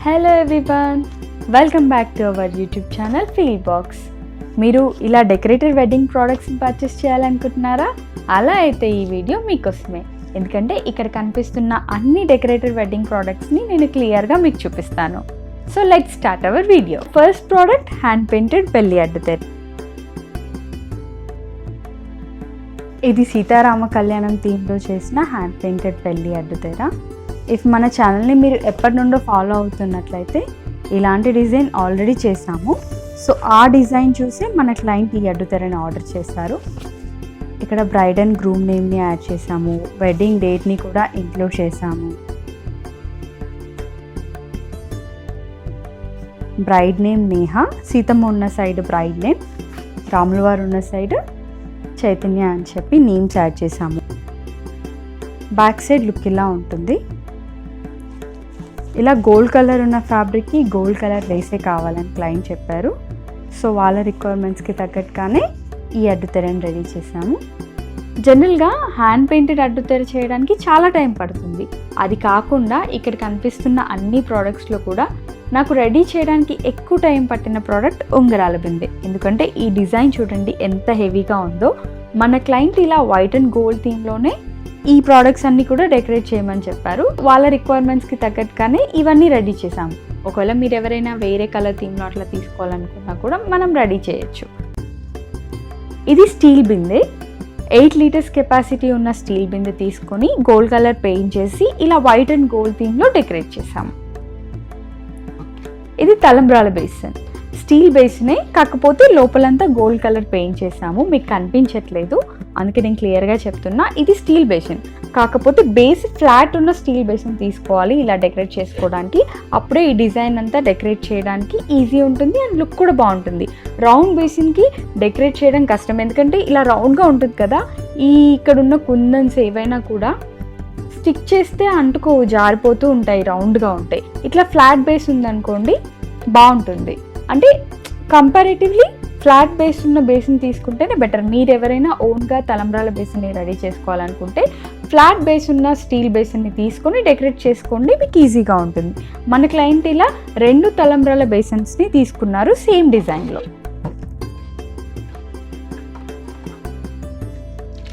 Hello everyone, welcome back to our YouTube channel feel box. మీరు ఇలా decorative wedding ప్రోడక్ట్స్ని purchase చేయాలనుకుంటున్నారా? అలా అయితే ఈ వీడియో మీకోసమే. ఎందుకంటే ఇక్కడ కనిపిస్తున్న అన్ని డెకరేటివ్ వెడ్డింగ్ ప్రోడక్ట్స్ని నేను క్లియర్గా మీకు చూపిస్తాను. So let's start our video. First product hand painted పెళ్లి అడ్డుతెర. ఇది సీతారామ కళ్యాణం థీమ్లో చేసిన హ్యాండ్ పెయింటెడ్ పెళ్లి అడ్డుతెర. ఇఫ్ మన ఛానల్ని మీరు ఎప్పటి నుండో ఫాలో అవుతున్నట్లయితే ఇలాంటి డిజైన్ ఆల్రెడీ చేసాము. సో ఆ డిజైన్ చూసి మన క్లయింట్ ఈ అడ్డుతెరని ఆర్డర్ చేశారు. ఇక్కడ బ్రైడ్ అండ్ గ్రూమ్ నేమ్ని యాడ్ చేసాము, వెడ్డింగ్ డేట్ని కూడా ఇంక్లూడ్ చేసాము. బ్రైడ్ నేమ్ నేహ, సీతమ్మ ఉన్న సైడ్ బ్రైడ్ నేమ్, రాముల వారు ఉన్న సైడ్ చైతన్య అని చెప్పి నేమ్స్ యాడ్ చేసాము. బ్యాక్ సైడ్ లుక్ ఇలా ఉంటుంది. ఇలా గోల్డ్ కలర్ ఉన్న ఫ్యాబ్రిక్కి గోల్డ్ కలర్ లేసే కావాలని క్లయింట్ చెప్పారు. సో వాళ్ళ రిక్వైర్మెంట్స్కి తగ్గట్టుగానే ఈ అడ్డుతెరని రెడీ చేసాము. జనరల్గా హ్యాండ్ పెయింటెడ్ అడ్డుతెర చేయడానికి చాలా టైం పడుతుంది. అది కాకుండా ఇక్కడ కనిపిస్తున్న అన్ని ప్రోడక్ట్స్లో కూడా నాకు రెడీ చేయడానికి ఎక్కువ టైం పట్టిన ప్రోడక్ట్ ఉంగరాల బిందె. ఎందుకంటే ఈ డిజైన్ చూడండి ఎంత హెవీగా ఉందో. మన క్లయింట్ ఇలా వైట్ అండ్ గోల్డ్ థీమ్లోనే ఈ ప్రోడక్ట్స్ అన్నీ కూడా డెకరేట్ చేయమని చెప్పారు. వాళ్ళ రిక్వైర్మెంట్స్కి తగ్గట్టుగానే ఇవన్నీ రెడీ చేసాము. ఒకవేళ మీరు ఎవరైనా వేరే కలర్ థీమ్లో అట్లా తీసుకోవాలనుకున్నా కూడా మనం రెడీ చేయొచ్చు. ఇది స్టీల్ బిందె, 8 లీటర్స్ కెపాసిటీ ఉన్న స్టీల్ బిందె తీసుకొని గోల్డ్ కలర్ పెయింట్ చేసి ఇలా వైట్ అండ్ గోల్డ్ థీమ్లో డెకరేట్ చేసాము. ఇది తలంబ్రాల బేసిన్, స్టీల్ బేసినే, కాకపోతే లోపలంతా గోల్డ్ కలర్ పెయింట్ చేసాము. మీకు కనిపించట్లేదు అందుకే నేను క్లియర్గా చెప్తున్నా. ఇది స్టీల్ బేసిన్, కాకపోతే బేస్ ఫ్లాట్ ఉన్న స్టీల్ బేసిన్ తీసుకోవాలి ఇలా డెకరేట్ చేసుకోవడానికి. అప్పుడే ఈ డిజైన్ అంతా డెకరేట్ చేయడానికి ఈజీ ఉంటుంది అండ్ లుక్ కూడా బాగుంటుంది. రౌండ్ బేసిన్కి డెకరేట్ చేయడం కష్టం, ఎందుకంటే ఇలా రౌండ్గా ఉంటుంది కదా. ఇక్కడ ఉన్న కుందన్స్ ఏవైనా కూడా స్టిక్ చేస్తే అంటుకోవు, జారిపోతూ ఉంటాయి, రౌండ్గా ఉంటాయి. ఇట్లా ఫ్లాట్ బేస్ ఉందనుకోండి బాగుంటుంది. అంటే కంపారేటివ్లీ ఫ్లాట్ బేస్ ఉన్న బేసిన్ తీసుకుంటేనే బెటర్. మీరు ఎవరైనా ఓన్గా తలంబ్రాల బేసిన్ని రెడీ చేసుకోవాలనుకుంటే ఫ్లాట్ బేస్ ఉన్న స్టీల్ బేసిన్ని తీసుకొని డెకరేట్ చేసుకోండి, మీకు ఈజీగా ఉంటుంది. మన క్లయింట్ ఇలా 2 తలంబ్రాల బేసిన్స్ని తీసుకున్నారు సేమ్ డిజైన్లో.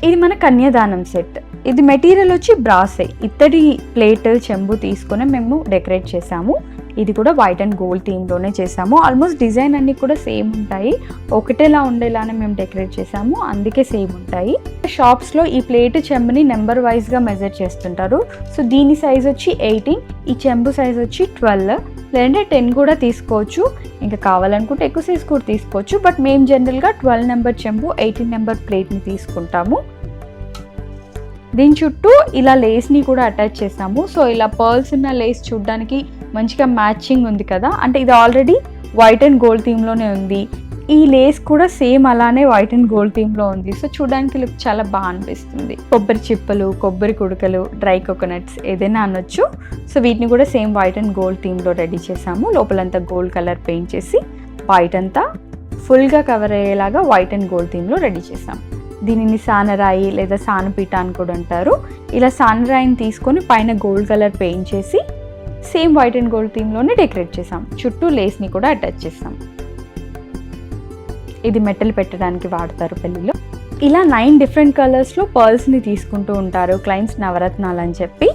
ఇది మన కన్యాదానం సెట్. ఇది మెటీరియల్ వచ్చి బ్రాసే, ఇత్తడి ప్లేట్ చెంబు తీసుకొని మేము డెకరేట్ చేసాము. ఇది కూడా వైట్ అండ్ గోల్డ్ థీమ్లోనే చేసాము. ఆల్మోస్ట్ డిజైన్ అన్నీ కూడా సేమ్ ఉంటాయి, ఒకటేలా ఉండేలానే మేము డెకరేట్ చేసాము, అందుకే సేమ్ ఉంటాయి. షాప్స్లో ఈ ప్లేట్ చెంబుని నెంబర్ వైజ్గా మెజర్ చేస్తుంటారు. సో దీని సైజ్ వచ్చి 18, ఈ చెంబు సైజ్ వచ్చి 12, లేదంటే 10 కూడా తీసుకోవచ్చు. ఇంకా కావాలనుకుంటే ఎక్కువ సైజ్ కూడా తీసుకోవచ్చు. బట్ మేము జనరల్గా 12 నెంబర్ చెంబు, 18 నెంబర్ ప్లేట్ని తీసుకుంటాము. దీని చుట్టూ ఇలా లేస్ని కూడా అటాచ్ చేసాము. సో ఇలా పర్ల్స్ ఉన్న లేస్ చూడడానికి మంచిగా మ్యాచింగ్ ఉంది కదా. అంటే ఇది ఆల్రెడీ వైట్ అండ్ గోల్డ్ థీమ్లోనే ఉంది, ఈ లేస్ కూడా సేమ్ అలానే వైట్ అండ్ గోల్డ్ థీమ్లో ఉంది. సో చూడడానికి లుక్ చాలా బాగా అనిపిస్తుంది. కొబ్బరి చిప్పలు, కొబ్బరి కుడకలు, డ్రై కోకోనట్స్ ఏదైనా అనొచ్చు. సో వీటిని కూడా సేమ్ వైట్ అండ్ గోల్డ్ థీమ్లో రెడీ చేసాము. లోపలంతా గోల్డ్ కలర్ పెయింట్ చేసి వైట్ అంతా ఫుల్గా కవర్ అయ్యేలాగా వైట్ అండ్ గోల్డ్ థీమ్లో రెడీ చేసాము. దీనిని సానరాయి లేదా సానపీట అని కూడా అంటారు. ఇలా సానరాయిని తీసుకొని పైన గోల్డ్ కలర్ పెయింట్ చేసి సేమ్ వైట్ అండ్ గోల్డ్ థీమ్లోనే డెకరేట్ చేసాం. చుట్టూ లేస్ని కూడా అటాచ్ చేసాం. ఇది మెట్టలు పెట్టడానికి వాడతారు పెళ్ళిలో. ఇలా 9 డిఫరెంట్ కలర్స్లో పర్ల్స్ని తీసుకుంటూ ఉంటారు క్లయింట్స్ నవరత్నాలు అని చెప్పి.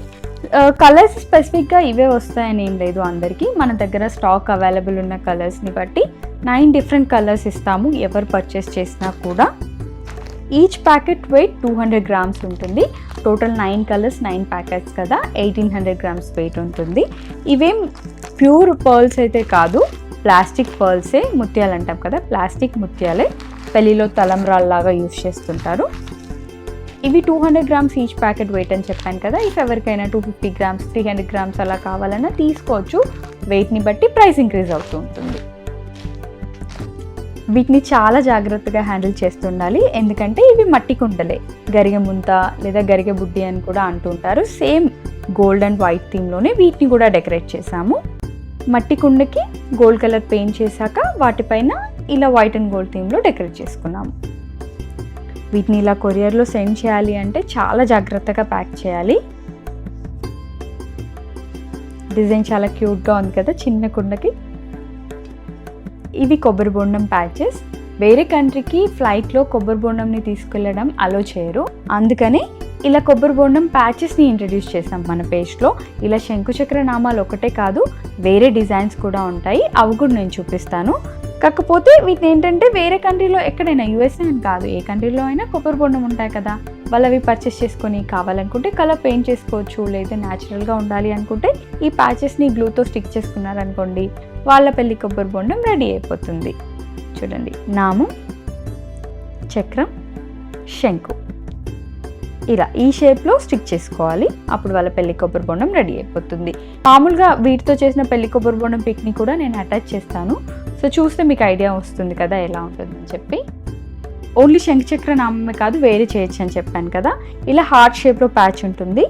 కలర్స్ స్పెసిఫిక్గా ఇవే వస్తాయని ఏం లేదు అందరికీ. మన దగ్గర స్టాక్ అవైలబుల్ ఉన్న కలర్స్ని బట్టి 9 డిఫరెంట్ కలర్స్ ఇస్తాము ఎవరు పర్చేస్ చేసినా కూడా. ఈచ్ ప్యాకెట్ వెయిట్ 200 గ్రామ్స్ ఉంటుంది. టోటల్ 9 కలర్స్ 9 ప్యాకెట్స్ కదా, 1800 గ్రామ్స్ వెయిట్ ఉంటుంది. ఇవేం ప్యూర్ పర్ల్స్ అయితే కాదు, ప్లాస్టిక్ పర్ల్సే, ముత్యాలు అంటాం కదా, ప్లాస్టిక్ ముత్యాలే పెళ్ళిలో తలంబ్రాల్లాగా యూజ్ చేస్తుంటారు. ఇవి 200 గ్రామ్స్ ఈచ్ ప్యాకెట్ వెయిట్ అని చెప్పాను కదా. ఇఫ్ ఎవరికైనా 250 గ్రామ్స్ 300 గ్రామ్స్ అలా కావాలన్నా తీసుకోవచ్చు. వెయిట్ని బట్టి ప్రైస్ ఇంక్రీజ్ అవుతూ ఉంటుంది. వీటిని చాలా జాగ్రత్తగా హ్యాండిల్ చేస్తుండాలి, ఎందుకంటే ఇవి మట్టి కుండలే. గరిగె ముంత లేదా గరిగె బుడ్డి అని కూడా అంటుంటారు. సేమ్ గోల్డ్ అండ్ వైట్ థీమ్లోనే వీటిని కూడా డెకరేట్ చేసాము. మట్టి కుండకి గోల్డ్ కలర్ పెయింట్ చేశాక వాటిపైన ఇలా వైట్ అండ్ గోల్డ్ థీమ్లో డెకరేట్ చేసుకున్నాము. వీటిని ఇలా కొరియర్లో సెండ్ చేయాలి అంటే చాలా జాగ్రత్తగా ప్యాక్ చేయాలి. డిజైన్ చాలా క్యూట్గా ఉంది కదా చిన్న కుండకి. ఇవి కొబ్బరి బొండం ప్యాచెస్. వేరే కంట్రీకి ఫ్లైట్లో కొబ్బరి బొండంని తీసుకెళ్ళడం అలో చేయరు, అందుకని ఇలా కొబ్బరి బొండం ప్యాచెస్ని ఇంట్రడ్యూస్ చేసాం మన పేజ్లో. ఇలా శంకుచక్ర నామాలు ఒకటే కాదు, వేరే డిజైన్స్ కూడా ఉంటాయి, అవి కూడా నేను చూపిస్తాను. కాకపోతే వీటిని ఏంటంటే వేరే కంట్రీలో ఎక్కడైనా యూఎస్ఏ అని కాదు, ఏ కంట్రీలో అయినా కొబ్బరి బొండం ఉంటాయి కదా, వాళ్ళు అవి పర్చేస్ చేసుకొని కావాలనుకుంటే కలర్ పెయింట్ చేసుకోవచ్చు, లేదా న్యాచురల్గా ఉండాలి అనుకుంటే ఈ ప్యాచెస్ని గ్లూతో స్టిక్ చేసుకున్నారనుకోండి, వాళ్ళ పెళ్లి కొబ్బరి బొండం రెడీ అయిపోతుంది. చూడండి, నామం, చక్రం, శంకు ఇలా ఈ షేప్లో స్టిక్ చేసుకోవాలి. అప్పుడు వాళ్ళ పెళ్లి కొబ్బరి బొండం రెడీ అయిపోతుంది. మామూలుగా వీటితో చేసిన పెళ్లి కొబ్బరి బొండం పిక్ని కూడా నేను అటాచ్ చేస్తాను. సో చూస్తే మీకు ఐడియా వస్తుంది కదా ఎలా ఉంటుందని చెప్పి. ఓన్లీ శంఖచక్ర నామమే కాదు, వేరే చేయొచ్చు అని చెప్పాను కదా. ఇలా హార్ట్ షేప్లో ప్యాచ్ ఉంటుంది.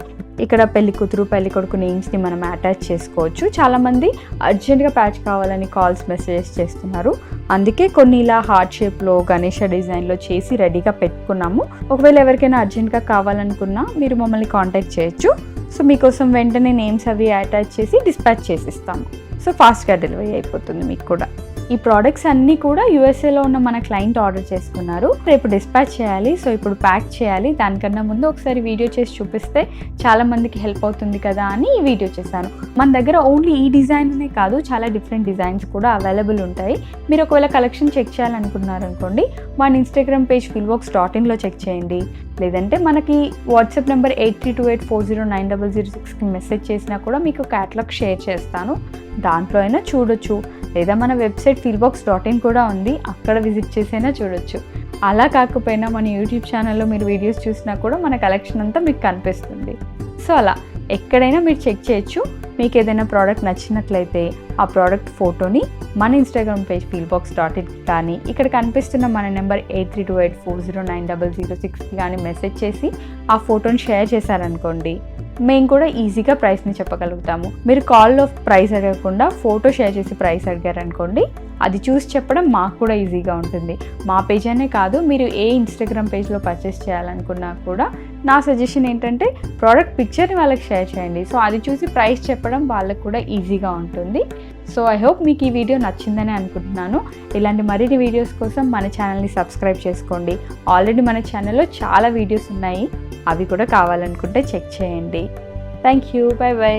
ఇక్కడ పెళ్లి కూతురు పెళ్లి కొడుకు నేమ్స్ని మనం అటాచ్ చేసుకోవచ్చు. చాలామంది అర్జెంట్గా ప్యాచ్ కావాలని కాల్స్ మెసేజెస్ చేస్తున్నారు, అందుకే కొన్ని ఇలా హార్ట్ షేప్లో గణేష డిజైన్లో చేసి రెడీగా పెట్టుకున్నాము. ఒకవేళ ఎవరికైనా అర్జెంట్గా కావాలనుకున్నా మీరు మమ్మల్ని కాంటాక్ట్ చేయొచ్చు. సో మీకోసం వెంటనే నేమ్స్ అవి అటాచ్ చేసి డిస్పాచ్ చేసిస్తాము. సో ఫాస్ట్గా డెలివరీ అయిపోతుంది మీకు కూడా. ఈ ప్రోడక్ట్స్ అన్నీ కూడా యూఎస్ఏలో ఉన్న మన క్లయింట్ ఆర్డర్ చేసుకున్నారు. రేపు డిస్పాచ్ చేయాలి, సో ఇప్పుడు ప్యాక్ చేయాలి. దానికన్నా ముందు ఒకసారి వీడియో చేసి చూపిస్తే చాలా మందికి హెల్ప్ అవుతుంది కదా అని ఈ వీడియో చేశాను. మన దగ్గర ఓన్లీ ఈ డిజైన్నే కాదు, చాలా డిఫరెంట్ డిజైన్స్ కూడా అవైలబుల్ ఉంటాయి. మీరు ఒకవేళ కలెక్షన్ చెక్ చేయాలనుకున్నారనుకోండి, మన ఇన్స్టాగ్రామ్ పేజ్ filvox.in చెక్ చేయండి. లేదంటే మనకి వాట్సాప్ నెంబర్ 8328409006కి మెసేజ్ చేసినా కూడా మీకు క్యాటలాగ్ షేర్ చేస్తాను, దాంట్లో అయినా చూడొచ్చు. లేదా మన వెబ్సైట్ filvox.in కూడా ఉంది, అక్కడ విజిట్ చేసైనా చూడొచ్చు. అలా కాకపోయినా మన యూట్యూబ్ ఛానల్లో మీరు వీడియోస్ చూసినా కూడా మన కలెక్షన్ అంతా మీకు కనిపిస్తుంది. సో అలా ఎక్కడైనా మీరు చెక్ చేయొచ్చు. మీకు ఏదైనా ప్రోడక్ట్ నచ్చినట్లయితే ఆ ప్రోడక్ట్ ఫోటోని మన ఇన్స్టాగ్రామ్ పేజ్ filvox.in కానీ ఇక్కడ కనిపిస్తున్న మన నెంబర్ 8328409006కి కానీ మెసేజ్ చేసి ఆ ఫోటోని షేర్ చేశారనుకోండి, మేము కూడా ఈజీగా ప్రైస్ని చెప్పగలుగుతాము. మీరు కాల్లో ప్రైస్ అడగకుండా ఫోటో షేర్ చేసి ప్రైస్ అడిగారనుకోండి, అది చూసి చెప్పడం మాకు కూడా ఈజీగా ఉంటుంది. మా పేజ్ అనే కాదు, మీరు ఏ ఇన్స్టాగ్రామ్ పేజ్లో పర్చేస్ చేయాలనుకున్నా కూడా నా సజెషన్ ఏంటంటే ప్రోడక్ట్ పిక్చర్ని వాళ్ళకి షేర్ చేయండి. సో అది చూసి ప్రైస్ చెప్పడం వాళ్ళకు కూడా ఈజీగా ఉంటుంది. సో ఐ హోప్ మీకు ఈ వీడియో నచ్చిందని అనుకుంటున్నాను. ఇలాంటి మరిన్ని వీడియోస్ కోసం మన ఛానల్ని సబ్స్క్రైబ్ చేసుకోండి. ఆల్రెడీ మన ఛానల్లో చాలా వీడియోస్ ఉన్నాయి, అవి కూడా కావాలనుకుంటే చెక్ చేయండి. Thank you, by by.